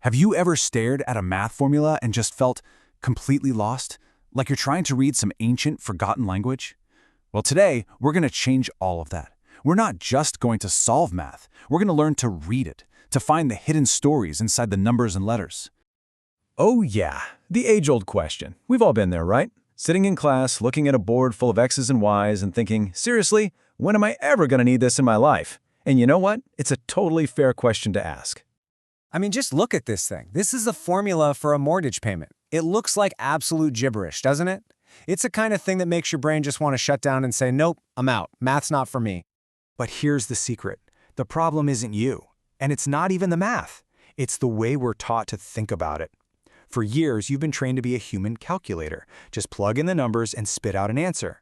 Have you ever stared at a math formula and just felt completely lost? Like you're trying to read some ancient, forgotten language? Well, today, we're going to change all of that. We're not just going to solve math. We're going to learn to read it, to find the hidden stories inside the numbers and letters. Oh yeah, the age-old question. We've all been there, right? Sitting in class, looking at a board full of X's and Y's and thinking, seriously, when am I ever going to need this in my life? And you know what? It's a totally fair question to ask. I mean, just look at this thing. This is a formula for a mortgage payment. It looks like absolute gibberish, doesn't it? It's the kind of thing that makes your brain just want to shut down and say, nope, I'm out. Math's not for me. But here's the secret. The problem isn't you, and it's not even the math. It's the way we're taught to think about it. For years, you've been trained to be a human calculator. Just plug in the numbers and spit out an answer.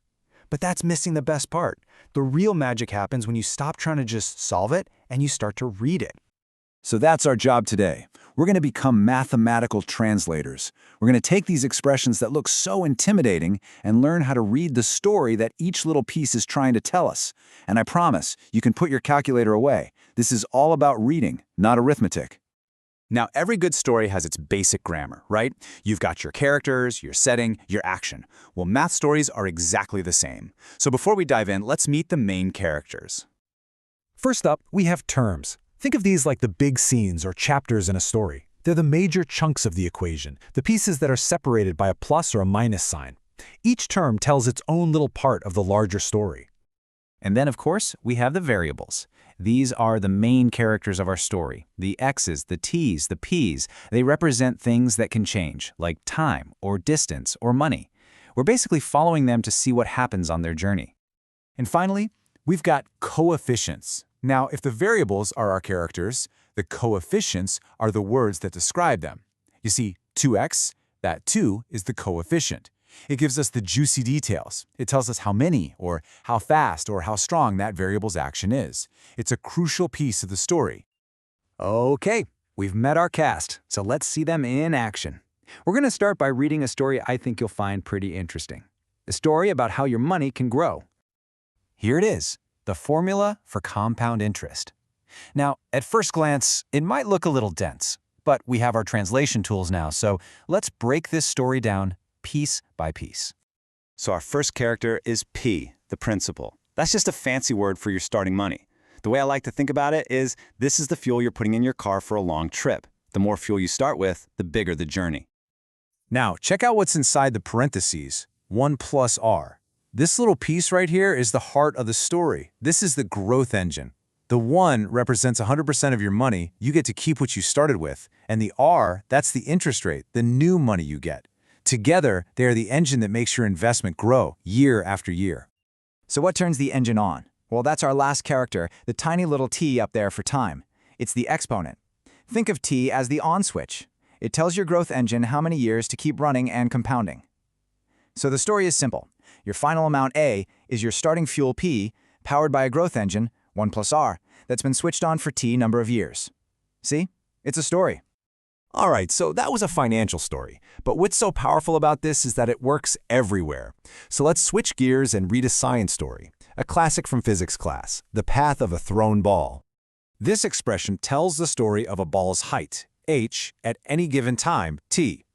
But that's missing the best part. The real magic happens when you stop trying to just solve it and you start to read it. So that's our job today. We're going to become mathematical translators. We're going to take these expressions that look so intimidating and learn how to read the story that each little piece is trying to tell us. And I promise, you can put your calculator away. This is all about reading, not arithmetic. Now, every good story has its basic grammar, right? You've got your characters, your setting, your action. Well, math stories are exactly the same. So before we dive in, let's meet the main characters. First up, we have terms. Think of these like the big scenes or chapters in a story. They're the major chunks of the equation, the pieces that are separated by a plus or a minus sign. Each term tells its own little part of the larger story. And then, of course, we have the variables. These are the main characters of our story. The X's, the T's, the P's, they represent things that can change, like time or distance or money. We're basically following them to see what happens on their journey. And finally, we've got coefficients. Now, if the variables are our characters, the coefficients are the words that describe them. You see, 2x, that 2 is the coefficient. It gives us the juicy details. It tells us how many, or how fast, or how strong that variable's action is. It's a crucial piece of the story. Okay, we've met our cast, so let's see them in action. We're going to start by reading a story I think you'll find pretty interesting. A story about how your money can grow. Here it is. The formula for compound interest. Now, at first glance, it might look a little dense, but we have our translation tools now, so let's break this story down piece by piece. So our first character is P, the principal. That's just a fancy word for your starting money. The way I like to think about it is this is the fuel you're putting in your car for a long trip. The more fuel you start with, the bigger the journey. Now, check out what's inside the parentheses, 1 plus R. This little piece right here is the heart of the story. This is the growth engine. The 1 represents 100% of your money. You get to keep what you started with. And the R, that's the interest rate, the new money you get. Together, they are the engine that makes your investment grow year after year. So what turns the engine on? Well, that's our last character, the tiny little t up there for time. It's the exponent. Think of t as the on switch. It tells your growth engine how many years to keep running and compounding. So the story is simple. Your final amount A is your starting fuel P, powered by a growth engine, 1 plus R, that's been switched on for T number of years. See? It's a story. All right, so that was a financial story. But what's so powerful about this is that it works everywhere. So let's switch gears and read a science story, a classic from physics class, the path of a thrown ball. This expression tells the story of a ball's height, h, at any given time, t.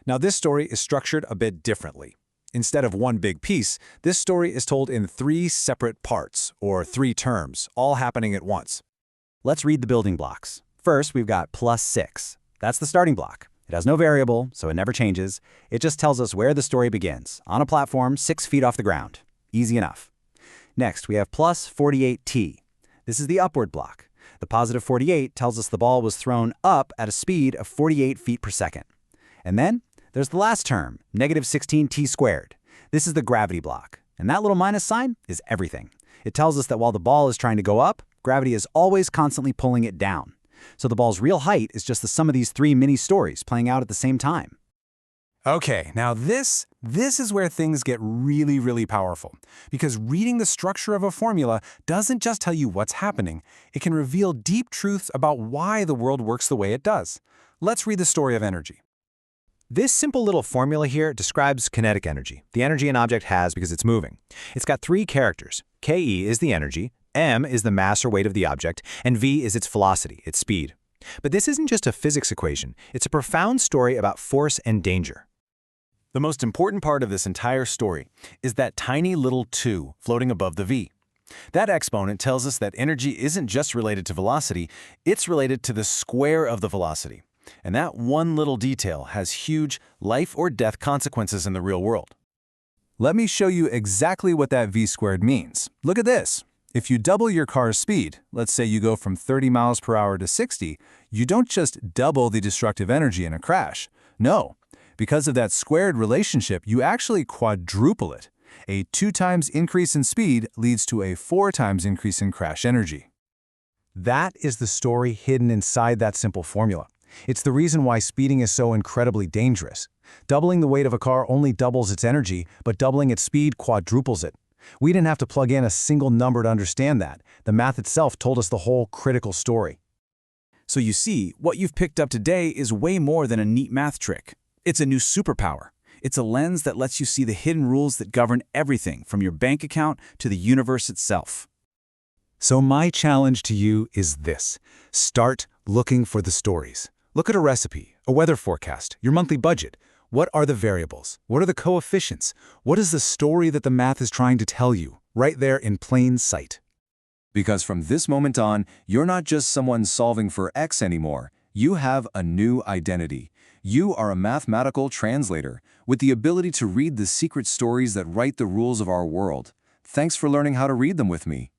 Now this story is structured a bit differently. Instead of one big piece, this story is told in 3 separate parts, or 3 terms, all happening at once. Let's read the building blocks. First, we've got plus 6. That's the starting block. It has no variable, so it never changes. It just tells us where the story begins, on a platform 6 feet off the ground. Easy enough. Next, we have plus 48t. This is the upward block. The positive 48 tells us the ball was thrown up at a speed of 48 feet per second. And then, there's the last term, negative 16t squared. This is the gravity block. And that little minus sign is everything. It tells us that while the ball is trying to go up, gravity is always constantly pulling it down. So the ball's real height is just the sum of these 3 mini stories playing out at the same time. Okay, now this is where things get really, really powerful. Because reading the structure of a formula doesn't just tell you what's happening. It can reveal deep truths about why the world works the way it does. Let's read the story of energy. This simple little formula here describes kinetic energy, the energy an object has because it's moving. It's got 3 characters. Ke is the energy, m is the mass or weight of the object, and v is its velocity, its speed. But this isn't just a physics equation. It's a profound story about force and danger. The most important part of this entire story is that tiny little 2 floating above the v. That exponent tells us that energy isn't just related to velocity, it's related to the square of the velocity. And that one little detail has huge life or death consequences in the real world. Let me show you exactly what that v squared means. Look at this. If you double your car's speed, let's say you go from 30 miles per hour to 60, you don't just double the destructive energy in a crash. No. Because of that squared relationship, you actually quadruple it. A 2 times increase in speed leads to a 4 times increase in crash energy. That is the story hidden inside that simple formula. It's the reason why speeding is so incredibly dangerous. Doubling the weight of a car only doubles its energy, but doubling its speed quadruples it. We didn't have to plug in a single number to understand that. The math itself told us the whole critical story. So you see, what you've picked up today is way more than a neat math trick. It's a new superpower. It's a lens that lets you see the hidden rules that govern everything from your bank account to the universe itself. So my challenge to you is this. Start looking for the stories. Look at a recipe, a weather forecast, your monthly budget. What are the variables? What are the coefficients? What is the story that the math is trying to tell you, right there in plain sight? Because from this moment on, you're not just someone solving for X anymore. You have a new identity. You are a mathematical translator with the ability to read the secret stories that write the rules of our world. Thanks for learning how to read them with me.